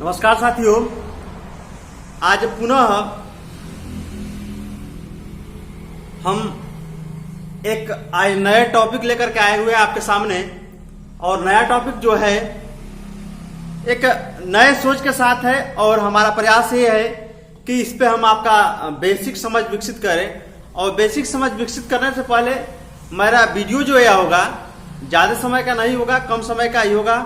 नमस्कार साथियों, आज पुनः हम एक नए टॉपिक लेकर के आए हुए हैं आपके सामने। और नया टॉपिक जो है एक नए सोच के साथ है और हमारा प्रयास ये है कि इस पे हम आपका बेसिक समझ विकसित करें। और बेसिक समझ विकसित करने से पहले मेरा वीडियो जो यह होगा ज्यादा समय का नहीं होगा, कम समय का ही होगा।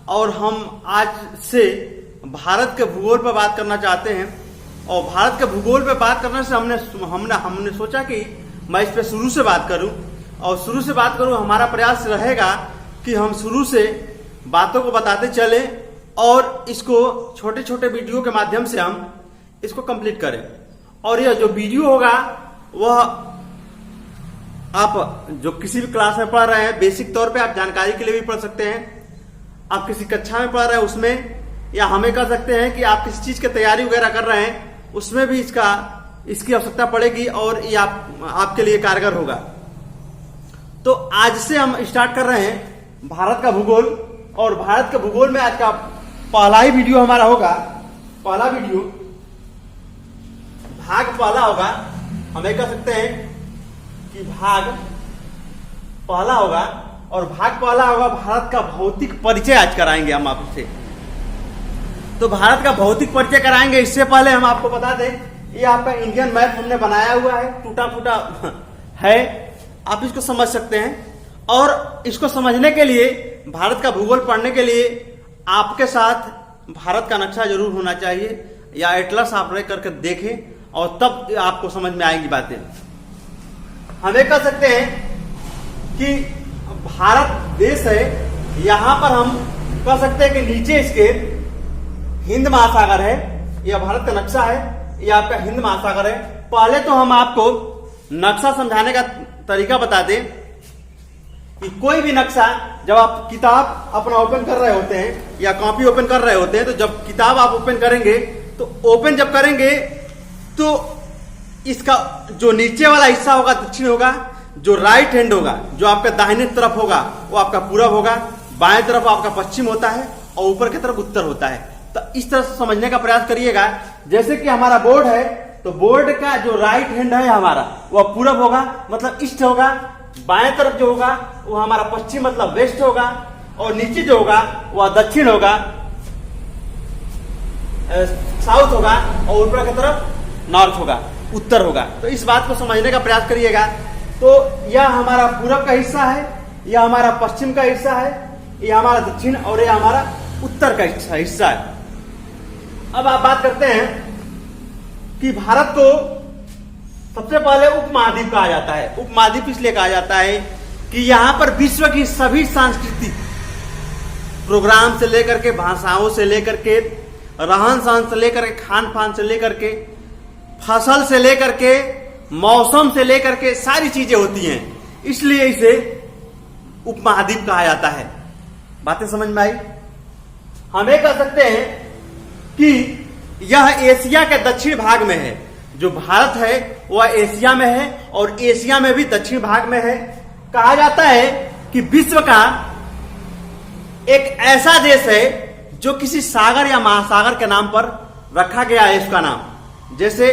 और हम आज से भारत के भूगोल पर बात करना चाहते हैं। और भारत के भूगोल पर बात करने से हमने सोचा कि मैं इस पे शुरू से बात करूं। और शुरू से बात करूं, हमारा प्रयास रहेगा कि हम शुरू से बातों को बताते चले और इसको छोटे छोटे वीडियो के माध्यम से हम इसको कंप्लीट करें। और यह जो वीडियो होगा वह आप जो किसी भी क्लास में पढ़ रहे हैं, बेसिक तौर पे आप जानकारी के लिए भी पढ़ सकते हैं। आप किसी कक्षा में पढ़ रहे हैं उसमें, या हमें कह सकते हैं कि आप किसी चीज की तैयारी वगैरह कर रहे हैं उसमें भी इसकी आवश्यकता पड़ेगी और ये आपके लिए कारगर होगा। तो आज से हम स्टार्ट कर रहे हैं भारत का भूगोल। और भारत के भूगोल में आज का पहला ही वीडियो हमारा होगा। पहला वीडियो भाग पहला होगा। हमें कह सकते हैं कि भाग पहला होगा। और भाग पहला होगा भारत का भौतिक परिचय आज कराएंगे हम आपसे। तो भारत का भौतिक परिचय कराएंगे। इससे पहले हम आपको बता दें, ये आपका इंडियन मैप हमने बनाया हुआ है, टूटा फूटा है, आप इसको समझ सकते हैं। और इसको समझने के लिए, भारत का भूगोल पढ़ने के लिए आपके साथ भारत का नक्शा जरूर होना चाहिए, या एटलस आप रह करके देखें और तब आपको समझ में आएंगी बातें। हमें कह सकते हैं कि भारत देश है, यहां पर हम कह सकते हैं कि नीचे इसके हिंद महासागर है। यह भारत का नक्शा है, यह आपका हिंद महासागर है। पहले तो हम आपको नक्शा समझाने का तरीका बता दें कि कोई भी नक्शा, जब आप किताब अपना ओपन कर रहे होते हैं या कॉपी ओपन कर रहे होते हैं, तो जब किताब आप ओपन करेंगे तो ओपन जब करेंगे तो इसका जो नीचे वाला हिस्सा होगा दक्षिण होगा, जो राइट हैंड होगा, जो आपका दाहिने तरफ होगा वो आपका पूरब होगा, बाएं तरफ आपका पश्चिम होता है और ऊपर की तरफ उत्तर होता है। तो इस तरह से समझने का प्रयास करिएगा। जैसे कि हमारा बोर्ड है, तो बोर्ड का जो राइट हैंड है हमारा वह पूरब होगा, मतलब ईस्ट होगा। बाएं तरफ जो होगा वो हमारा पश्चिम मतलब वेस्ट होगा, और नीचे जो होगा वह दक्षिण होगा, साउथ होगा, और ऊपर की तरफ नॉर्थ होगा, उत्तर होगा। तो इस बात को समझने का प्रयास करिएगा। तो यह हमारा पूरब का हिस्सा है, यह हमारा पश्चिम का हिस्सा है, यह हमारा दक्षिण और यह हमारा उत्तर का हिस्सा है। अब आप बात करते हैं कि भारत को सबसे पहले उपमहाद्वीप कहा जाता है। उपमहाद्वीप इसलिए कहा जाता है कि यहां पर विश्व की सभी सांस्कृतिक प्रोग्राम से लेकर के, भाषाओं से लेकर के, रहन सहन से लेकर के, खान पान से लेकर के, फसल से लेकर के, मौसम से लेकर के सारी चीजें होती हैं। इसलिए इसे उपमहाद्वीप कहा जाता है। बातें समझ में आई? हमें कह सकते हैं कि यह एशिया के दक्षिण भाग में है। जो भारत है वह एशिया में है और एशिया में भी दक्षिण भाग में है। कहा जाता है कि विश्व का एक ऐसा देश है जो किसी सागर या महासागर के नाम पर रखा गया है इसका नाम। जैसे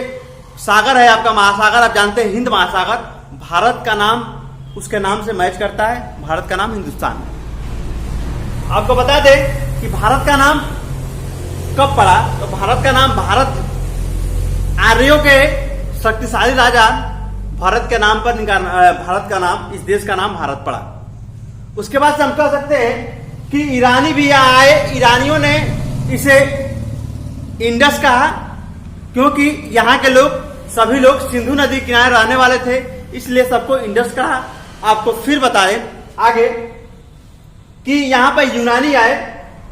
सागर है आपका महासागर, आप जानते हैं हिंद महासागर, भारत का नाम उसके नाम से मैच करता है। भारत का नाम हिंदुस्तान है। आपको बता दें कि भारत का नाम कब पड़ा। तो भारत का नाम, भारत आर्यों के शक्तिशाली राजा भारत के नाम पर भारत का नाम, इस देश का नाम भारत पड़ा। उसके बाद से हम कह सकते हैं कि ईरानी भी आए। ईरानियों ने इसे इंडस कहा, क्योंकि यहाँ के लोग, सभी लोग सिंधु नदी किनारे रहने वाले थे, इसलिए सबको इंडस कहा। आपको फिर बताएं आगे कि यहाँ पर यूनानी आए,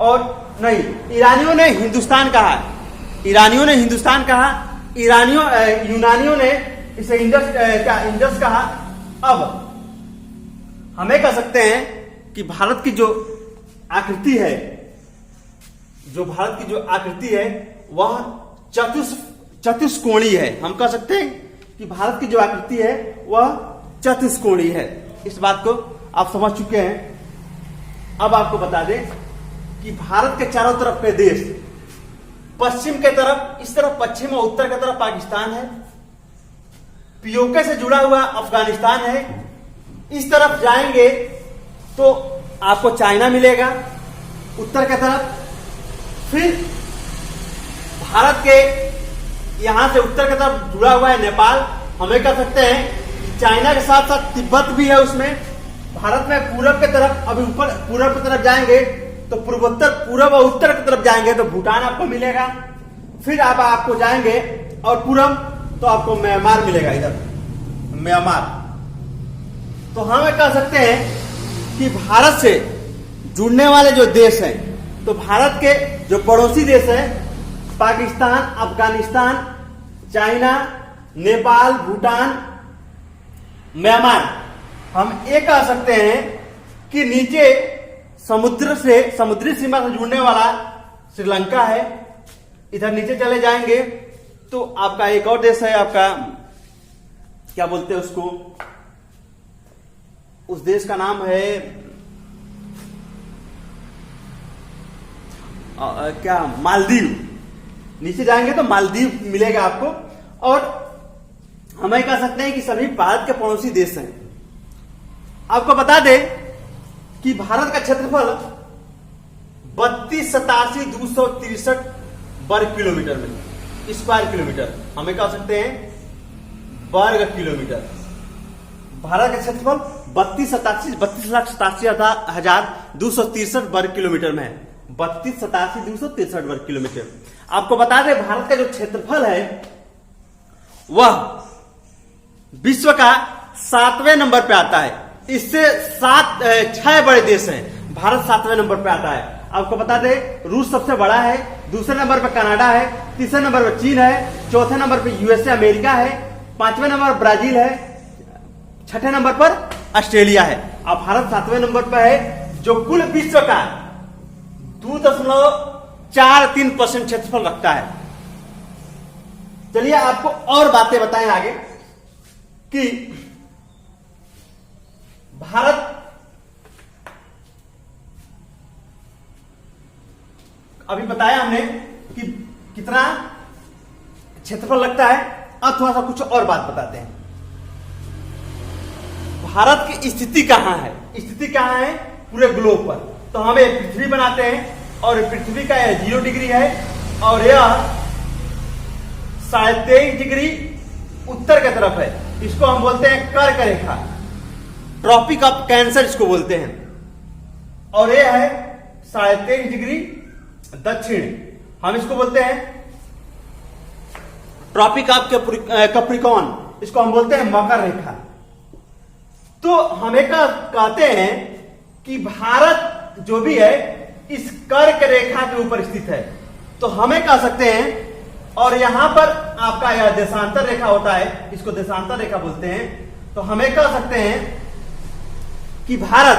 और नहीं, ईरानियों ने हिंदुस्तान कहा। यूनानियों ने इसे इंडस कहा। अब हमें कह सकते हैं कि भारत की जो आकृति है वह चतुष्कोणीय है। हम कह सकते हैं कि भारत की जो आकृति है वह चतुष्कोणीय है। इस बात को आप समझ चुके हैं। अब आपको बता दें कि भारत के चारों तरफ के देश पश्चिम के तरफ, इस तरफ पश्चिम और उत्तर की तरफ पाकिस्तान है। पीओके से जुड़ा हुआ अफगानिस्तान है। इस तरफ जाएंगे तो आपको चाइना मिलेगा उत्तर की तरफ। फिर भारत के यहां से उत्तर की तरफ जुड़ा हुआ है नेपाल। हमें कह सकते हैं चाइना के साथ साथ तिब्बत भी है उसमें। भारत में पूरब की तरफ, अभी ऊपर पूरब की तरफ जाएंगे तो पूर्वोत्तर, पूरब और उत्तर की तरफ जाएंगे तो भूटान आपको मिलेगा। फिर आपको जाएंगे और पूरब तो आपको म्यांमार मिलेगा, इधर म्यांमार। तो हम कह सकते हैं कि भारत से जुड़ने वाले जो देश हैं, तो भारत के जो पड़ोसी देश हैं पाकिस्तान, अफगानिस्तान, चाइना, नेपाल, भूटान, म्यांमार, हम ये कह सकते हैं कि नीचे समुद्र से, समुद्री सीमा से जुड़ने वाला श्रीलंका है। इधर नीचे चले जाएंगे तो आपका एक और देश है, आपका क्या बोलते हैं उसको, उस देश का नाम है क्या, मालदीव। नीचे जाएंगे तो मालदीव मिलेगा आपको। और हमें कह सकते हैं कि सभी भारत के पड़ोसी देश हैं। आपको बता दें कि भारत का क्षेत्रफल 32,87,263 वर्ग किलोमीटर में, स्क्वायर किलोमीटर, हमें कह सकते हैं वर्ग किलोमीटर। भारत का क्षेत्रफल 32,87,263 वर्ग किलोमीटर में है। 32,87,263 वर्ग किलोमीटर। आपको बता दें भारत का जो क्षेत्रफल है वह विश्व का 7वें नंबर पे आता है। इससे 6 बड़े देश हैं, भारत 7वें नंबर पे आता है। आपको बता दें रूस सबसे बड़ा है, दूसरे नंबर पे कनाडा है, तीसरे नंबर पे चीन है, चौथे नंबर पे यूएसए अमेरिका है, 5वें नंबर ब्राजील है, 6ठे नंबर पर ऑस्ट्रेलिया है। अब भारत 7वें नंबर पर है, जो कुल विश्व का 2.43% क्षेत्रफल रखता है। चलिए आपको और बातें बताएं आगे कि भारत अभी बताया हमने कि कितना क्षेत्रफल लगता है। अब थोड़ा सा कुछ और बात बताते हैं। भारत की स्थिति कहां है? स्थिति कहां है पूरे ग्लोब पर? तो हम एक पृथ्वी बनाते हैं और पृथ्वी का 0 डिग्री है और यह 23.5 डिग्री उत्तर की तरफ है। इसको हम बोलते हैं कर्क रेखा, ट्रॉपिक ऑफ कैंसर इसको बोलते हैं। और यह है 23.5 डिग्री दक्षिण, हम इसको बोलते हैं ट्रॉपिक ऑफ कैप्रिकॉर्न, इसको हम बोलते हैं मकर रेखा। तो हमें कहते हैं कि भारत जो भी है इस कर्क रेखा के ऊपर स्थित है। तो हमें कह सकते हैं, और यहां पर आपका यह देशांतर रेखा होता है, इसको देशांतर रेखा बोलते हैं। तो हमें कह सकते हैं कि भारत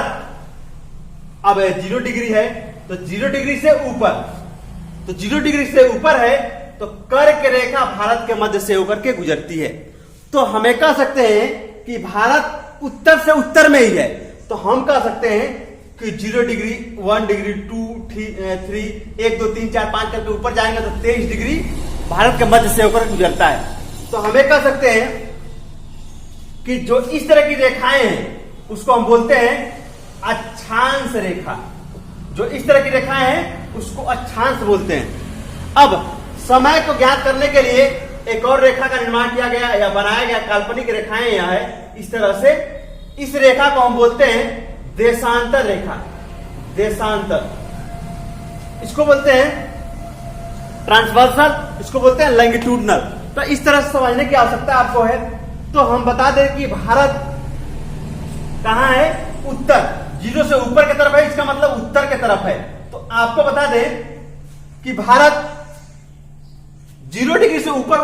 अब 0 डिग्री है, तो 0 डिग्री से ऊपर, तो 0 डिग्री से ऊपर है तो कर्क रेखा भारत के मध्य से होकर के गुजरती है। तो हमें कह सकते हैं कि भारत उत्तर से उत्तर में ही है। तो हम कह सकते हैं कि 0 डिग्री, 1 डिग्री, 2, 3, 1, 2, 3, 4, 5 करके ऊपर जाएंगे तो 23 डिग्री भारत के मध्य से होकर गुजरता है। तो हमें कह सकते हैं कि जो इस तरह की रेखाएं हैं उसको हम बोलते हैं अक्षांश रेखा। जो इस तरह की रेखाएं हैं उसको अक्षांश बोलते हैं। अब समय को ज्ञात करने के लिए एक और रेखा का निर्माण किया गया या बनाया गया, काल्पनिक रेखाएं यहां है इस तरह से। इस रेखा को हम बोलते हैं देशांतर रेखा, देशांतर, इसको बोलते हैं ट्रांसवर्सल, इसको बोलते हैं लैंगिट्यूडनल। तो इस तरह से समझने की आवश्यकता आपको है। तो हम बता दें कि भारत कहां है? उत्तर, 0 से ऊपर की तरफ है, इसका मतलब उत्तर की तरफ है। तो आपको बता दें कि भारत 0 डिग्री से ऊपर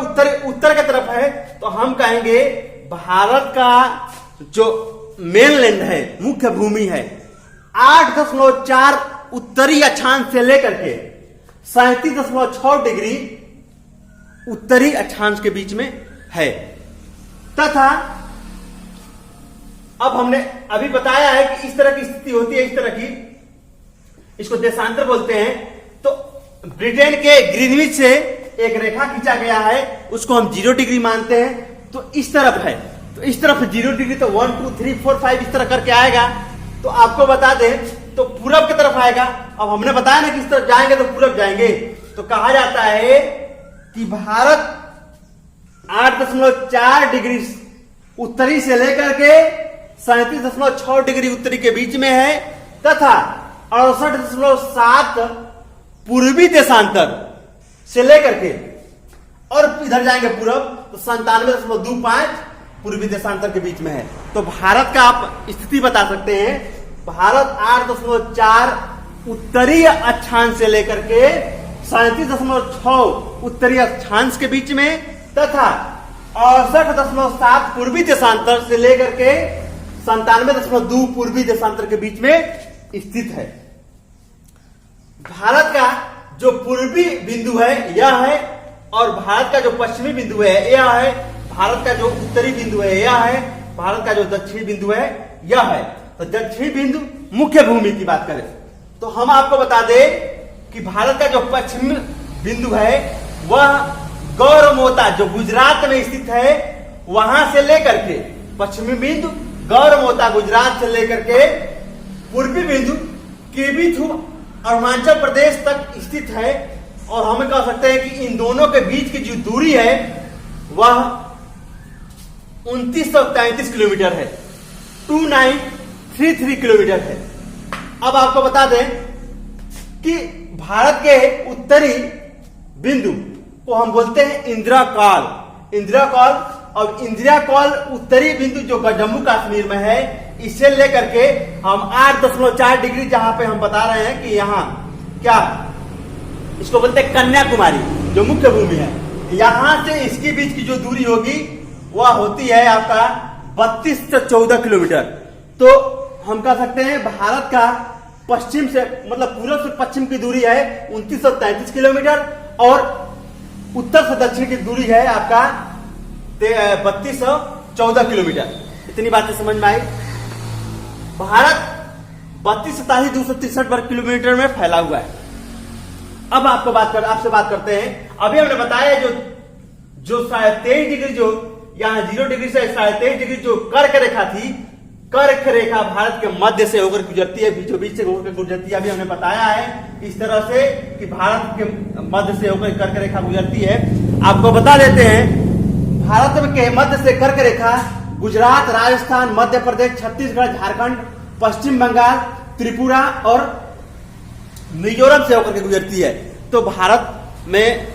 उत्तर की तरफ है। तो हम कहेंगे भारत का जो मेनलैंड है, मुख्य भूमि है, 8.4 उत्तरी अक्षांश से लेकर के 37.6 डिग्री उत्तरी अक्षांश के बीच में है। तथा अब हमने अभी बताया है कि इस तरह की स्थिति होती है, इस तरह की, इसको देशांतर बोलते हैं। तो ब्रिटेन के ग्रीनविच से एक रेखा खींचा गया है, उसको हम 0 डिग्री मानते हैं। तो इस तरफ है, तो इस तरफ 0 डिग्री, तो 1 2 3 4 5 इस तरह करके आएगा। तो आपको बता दें तो पूरब की तरफ आएगा। अब हमने बताया ना कि इस तरफ जाएंगे तो पूरब जाएंगे। तो कहा जाता है कि भारत 8.4 डिग्री उत्तरी से लेकर के 37.6 डिग्री उत्तरी के बीच में है, तथा 68.7 पूर्वी देशांतर से लेकर के, और इधर जाएंगे पूरब तो 97.25 पूर्वी देशांतर के बीच में है। तो भारत का आप स्थिति बता सकते हैं, भारत 8.4 उत्तरी अक्षांश से लेकर के 37.6 उत्तरी अक्षांश के बीच में, तथा 68.7 पूर्वी देशांतर से लेकर के 97.2 पूर्वी देशांतर के बीच में स्थित है। भारत का जो पूर्वी बिंदु है यह है, और भारत का जो पश्चिमी बिंदु है यह है, भारत का जो उत्तरी बिंदु है यह है, भारत का जो दक्षिणी बिंदु है यह है। तो दक्षिणी बिंदु मुख्य भूमि की बात करें तो हम आपको बता दें कि भारत का जो पश्चिमी बिंदु है वह गौरमोता जो गुजरात में स्थित है, वहां से लेकर के पश्चिमी बिंदु गौरमोता गुजरात से लेकर के पूर्वी बिंदु केबिथु अरुणाचल प्रदेश तक स्थित है। और हम कह सकते हैं कि इन दोनों के बीच की जो दूरी है वह 2933 किलोमीटर है, 2933 किलोमीटर है। अब आपको बता दें कि भारत के उत्तरी बिंदु को हम बोलते हैं इंदिरा कॉल, इंदिरा कॉल। और इंदिरा कॉल उत्तरी बिंदु जो जम्मू कश्मीर में है, इसे लेकर के हम 8.4 डिग्री जहां पे हम बता रहे हैं कि यहां क्या इसको बोलते हैं कन्याकुमारी जो मुख्य भूमि है, यहां से इसके बीच की जो दूरी होगी वह होती है आपका 32 से 14 किलोमीटर। तो हम कह सकते हैं भारत का पश्चिम से मतलब पूर्व से पश्चिम की दूरी है 2933 किलोमीटर, और उत्तर से दक्षिण की दूरी है आपका 3214 किलोमीटर। इतनी बातें समझ में आई। भारत 32,263 वर्ग किलोमीटर में फैला हुआ है। अब आपसे बात करते हैं, अभी हमने बताया जो 23.5 डिग्री जो यहाँ 0 डिग्री से 23.5 डिग्री जो कर्क रेखा थी, कर्क रेखा भारत के मध्य से होकर गुजरती है, बीचों बीच से होकर गुजरती है। अभी हमने बताया है इस तरह से कि भारत के मध्य से होकर कर्क रेखा गुजरती है। आपको बता देते हैं भारत के मध्य से कर्क रेखा गुजरात, राजस्थान, मध्य प्रदेश, छत्तीसगढ़, झारखंड, पश्चिम बंगाल, त्रिपुरा और मिजोरम से होकर के गुजरती है। तो भारत में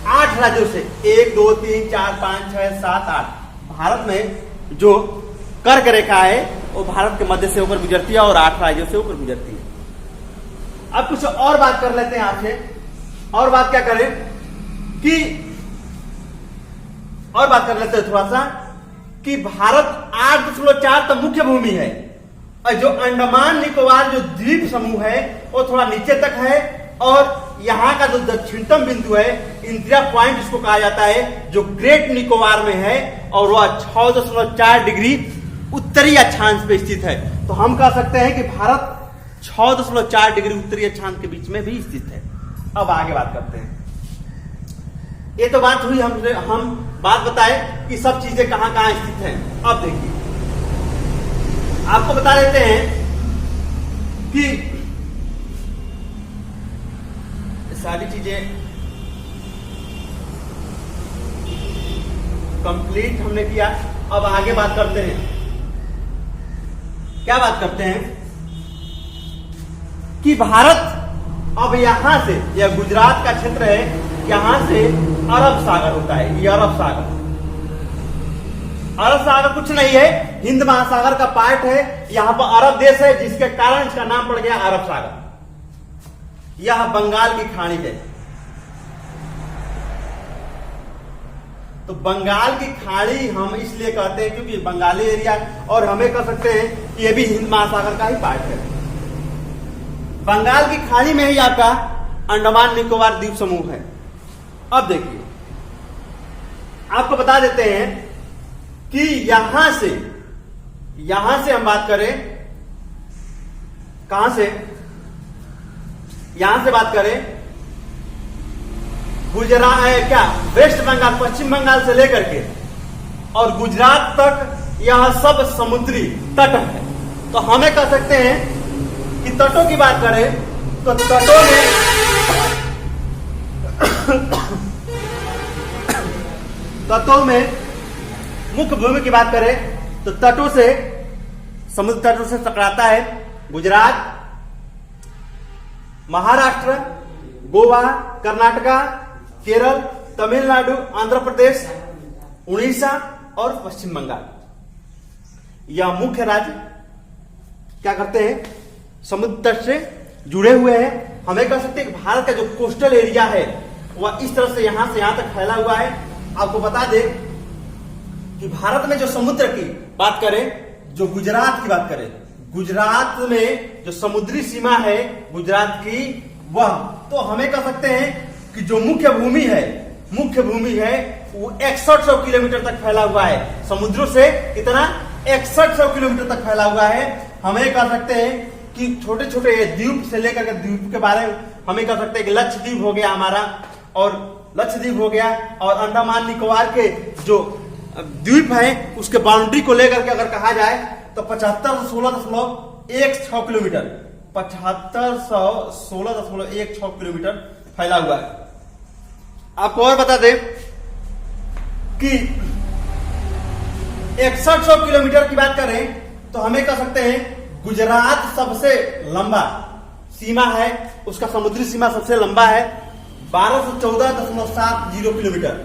8 राज्यों से 1 2 3 4 5 6 7 8 भारत में जो कर्क रेखा है वो भारत के मध्य से होकर गुजरती है और 8 राज्यों से होकर गुजरती है। अब कुछ और बात कर लेते हैं आपसे। और बात क्या करें कि और बात कर लेते हैं थोड़ा सा कि भारत 8.4 तो मुख्य भूमि है, और जो अंडमान निकोबार जो द्वीप समूह है वो थोड़ा नीचे तक है, और यहाँ का जो दक्षिणतम बिंदु है इंदिरा पॉइंट जिसको कहा जाता है जो ग्रेट निकोबार में है, और वह 6.4 डिग्री उत्तरी अक्षांश पे स्थित है। तो हम कह सकते हैं कि भारत 6.4 डिग्री उत्तरी अक्षांश के बीच में भी स्थित है। अब आगे बात करते हैं। ये तो बात हुई हम बात बताए कि सब चीजें कहां कहां स्थित हैं। अब देखिए आपको बता देते हैं कि सारी चीजें कंप्लीट हमने किया। अब आगे बात करते हैं। क्या बात करते हैं कि भारत अब यहां से, यह गुजरात का क्षेत्र है, यहां से अरब सागर होता है। ये अरब सागर, अरब सागर कुछ नहीं है, हिंद महासागर का पार्ट है। यहां पर अरब देश है जिसके कारण इसका नाम पड़ गया अरब सागर। यह बंगाल की खाड़ी है। तो बंगाल की खाड़ी हम इसलिए कहते हैं क्योंकि बंगाली एरिया, और हमें कह सकते हैं कि यह भी हिंद महासागर का ही पार्ट है। बंगाल की खाड़ी में ही आपका अंडमान निकोबार द्वीप समूह है। अब देखिए आपको बता देते हैं कि यहां से हम बात करें, कहां से, यहां से बात करें गुजरात क्या वेस्ट बंगाल, पश्चिम बंगाल से लेकर के और गुजरात तक यह सब समुद्री तट है। तो हमें कह सकते हैं कि तटों की बात करें तो तटों में मुख्य भूमि की बात करें तो तटों से, समुद्र तटों से टकराता है गुजरात, महाराष्ट्र, गोवा, कर्नाटका, केरल, तमिलनाडु, आंध्र प्रदेश, उड़ीसा और पश्चिम बंगाल। यह मुख्य राज्य क्या करते हैं, समुद्र तट से जुड़े हुए हैं। हमें कह सकते हैं कि भारत का जो कोस्टल एरिया है वह इस तरह से यहां तक फैला हुआ है। आपको बता दें कि भारत में जो समुद्र की बात करें, जो गुजरात की बात करें, गुजरात में जो समुद्री सीमा है गुजरात की, वह तो हमें कह सकते हैं कि जो मुख्य भूमि है वो 6100 किलोमीटर तक फैला हुआ है। समुद्रों से कितना, 6100 किलोमीटर तक फैला हुआ है। हमें कह सकते हैं कि छोटे छोटे द्वीप से लेकर के द्वीप के बारे में हमें कह सकते हैं कि लक्षद्वीप हो गया हमारा, और लक्षद्वीप हो गया, और अंडमान निकोबार के जो द्वीप है उसके बाउंड्री को लेकर के अगर कहा जाए तो 7516.16 किलोमीटर, 7516.16 किलोमीटर फैला हुआ है। आपको और बता दें कि 6100 किलोमीटर की बात करें तो हमें कह सकते हैं गुजरात सबसे लंबा सीमा है, उसका समुद्री सीमा सबसे लंबा है 1214.70 kilometre,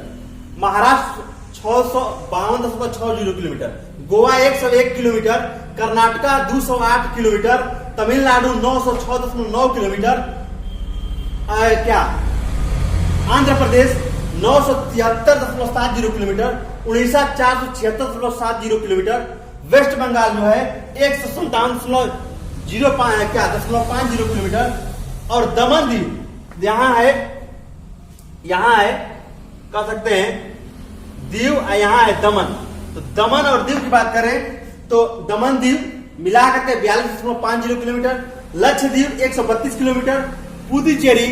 Maharashtra 652.60 kilometre, Goa 101 kilometre, Karnataka 208 kilometre, Tamil Nadu 906.9 kilometre, Andhra Pradesh 973.70 kilometre, Orissa 476.70 kilometre, West Bengal जो है 157.05 किलोमीटर, और दमन द्वीप यहाँ है कह सकते हैं दीव, यहाँ है दमन। तो दमन और दीव की बात करें तो दमन दीव मिलाकर के 42.50 kilometre, Lakshadweep 132 kilometre, Puducherry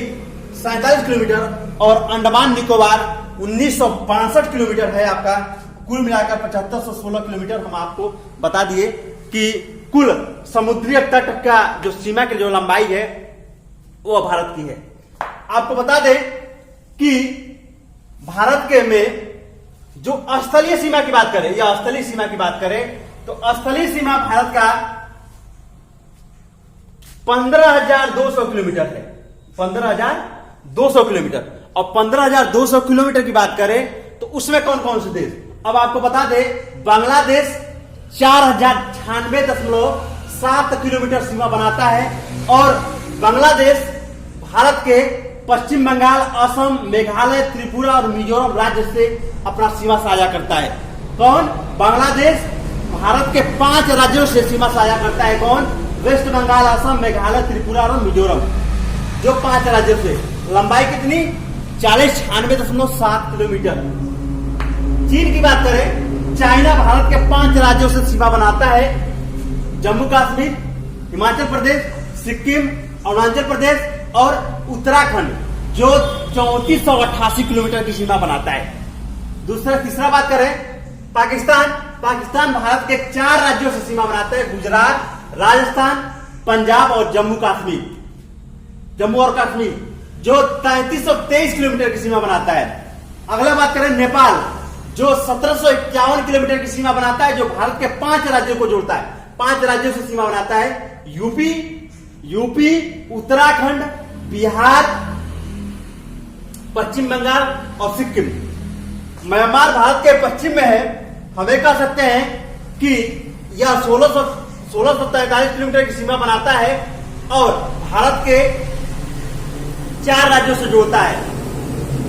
47 kilometre और अंडमान निकोबार 1962 किलोमीटर है आपका। कुल मिलाकर 7516 किलोमीटर हम आपको बता दिए कि कुल समुद्री तट का जो सीमा की जो लंबाई है वो भारत की है। आपको बता दें कि भारत के में जो स्थलीय सीमा की बात करें, या स्थलीय सीमा की बात करें तो स्थलीय सीमा भारत का 15,200 किलोमीटर है, 15,200 किलोमीटर। और 15,200 किलोमीटर की बात करें तो उसमें कौन कौन से देश, अब आपको बता दें बांग्लादेश 4096.7 किलोमीटर सीमा बनाता है, और बांग्लादेश भारत के पश्चिम बंगाल, असम, मेघालय, त्रिपुरा और मिजोरम राज्य से अपना सीमा साझा करता है। कौन, बांग्लादेश भारत के 5 राज्यों से सीमा साझा करता है। कौन, वेस्ट बंगाल, असम, मेघालय, त्रिपुरा और मिजोरम, जो 5 राज्यों से। लंबाई कितनी, 4096.7 किलोमीटर। चीन की बात करें, चाइना भारत के 5 राज्यों से सीमा बनाता है, जम्मू कश्मीर, हिमाचल प्रदेश, सिक्किम, अरुणाचल प्रदेश और उत्तराखंड, जो 3488 किलोमीटर की सीमा बनाता है। तीसरा बात करें पाकिस्तान भारत के 4 राज्यों से सीमा बनाता है, गुजरात, राजस्थान, पंजाब और जम्मू और कश्मीर, जो 3323 किलोमीटर की सीमा बनाता है। अगला बात करें नेपाल, जो 1751 किलोमीटर की सीमा बनाता है, जो भारत के 5 राज्यों को जोड़ता है, 5 राज्यों से सीमा बनाता है, यूपी, उत्तराखंड, बिहार, पश्चिम बंगाल और सिक्किम। म्यांमार भारत के पश्चिम में है। हमें कह सकते हैं कि यह 1643 किलोमीटर की सीमा बनाता है और भारत के 4 राज्यों से जोड़ता है,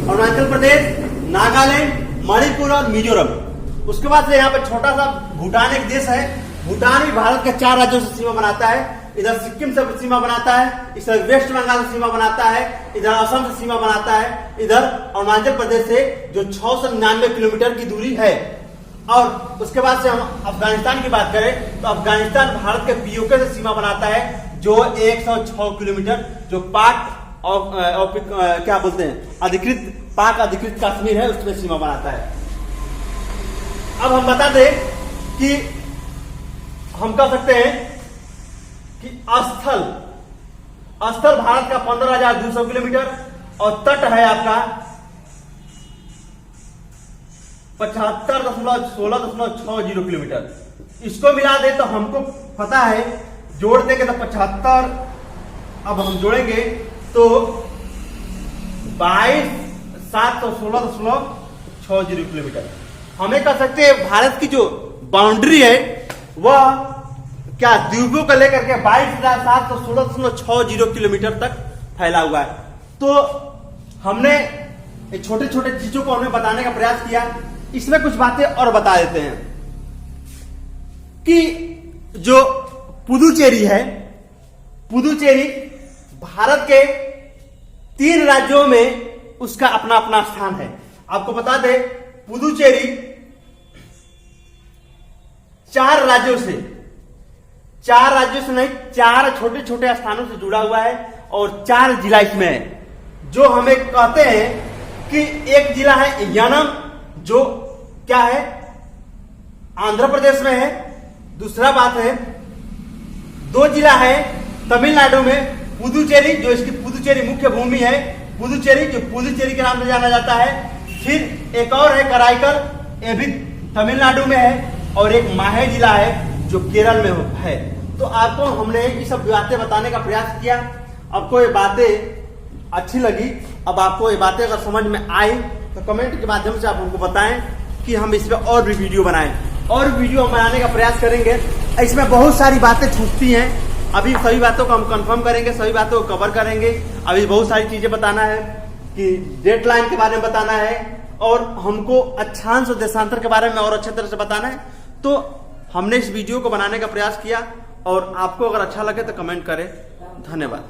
अरुणाचल प्रदेश, नागालैंड, मणिपुर और मिजोरम। उसके बाद से यहाँ पे छोटा सा भूटान एक देश है। भूटान भी भारत के 4 राज्यों से सीमा बनाता है। इधर सिक्किम से सीमा बनाता है, इधर वेस्ट बंगाल से सीमा बनाता है, इधर असम से सीमा बनाता है, इधर अरुणाचल प्रदेश से जो 699 किलोमीटर की दूरी है। और उसके बाद से हम अफगानिस्तान की बात करें तो अफगानिस्तान भारत के पीओके से सीमा बनाता है, जो 106 किलोमीटर, जो पाक क्या बोलते हैं, अधिकृत पाक अधिकृत कश्मीर है, उसमें सीमा बनाता है। अब हम बता दें कि हम कह सकते हैं कि स्थल भारत का 15,200 किलोमीटर और तट है आपका 75.16.60 किलोमीटर। इसको मिला दे तो हमको पता है, जोड़ देंगे तो 75, अब हम जोड़ेंगे तो 22,716.60 किलोमीटर। हमें कह सकते हैं भारत की जो बाउंड्री है वह क्या द्वीपों को लेकर के 22,716.60 किलोमीटर तक फैला हुआ है। तो हमने छोटे छोटे चीजों को हमें बताने का प्रयास किया। इसमें कुछ बातें और बता देते हैं कि जो पुदुचेरी है, पुदुचेरी भारत के 3 राज्यों में उसका अपना अपना स्थान है। आपको बता दें पुदुचेरी 4 राज्यों से नहीं, 4 छोटे छोटे स्थानों से जुड़ा हुआ है और 4 जिला इसमें है। जो हमें कहते हैं कि एक जिला है यानम, जो क्या है आंध्र प्रदेश में है। दूसरा बात है 2 जिला है तमिलनाडु में, पुदुचेरी जो इसकी पुदुचेरी मुख्य भूमि है, पुदुचेरी जो पुदुचेरी के नाम से जाना जाता है। फिर एक और है कराईकल, ये भी तमिलनाडु में है, और एक माहे जिला है जो केरल में है। तो आपको हमने ये सब बातें बताने का प्रयास किया। आपको ये बातें अच्छी लगी, अब आपको ये बातें अगर समझ में आई तो कमेंट के माध्यम से आप हमको बताएं कि हम इस पर और भी वीडियो बनाएं, और वीडियो हम बनाने का प्रयास करेंगे। इसमें बहुत सारी बातें छूटती हैं, अभी सभी बातों को हम कंफर्म करेंगे, सभी बातों को कवर करेंगे। अभी बहुत सारी चीजें बताना है कि डेडलाइन के बारे में बताना है, और हमको अक्षांश और देशांतर के बारे में और अच्छे तरह से बताना है। तो हमने इस वीडियो को बनाने का प्रयास किया, और आपको अगर अच्छा लगे तो कमेंट करें। धन्यवाद।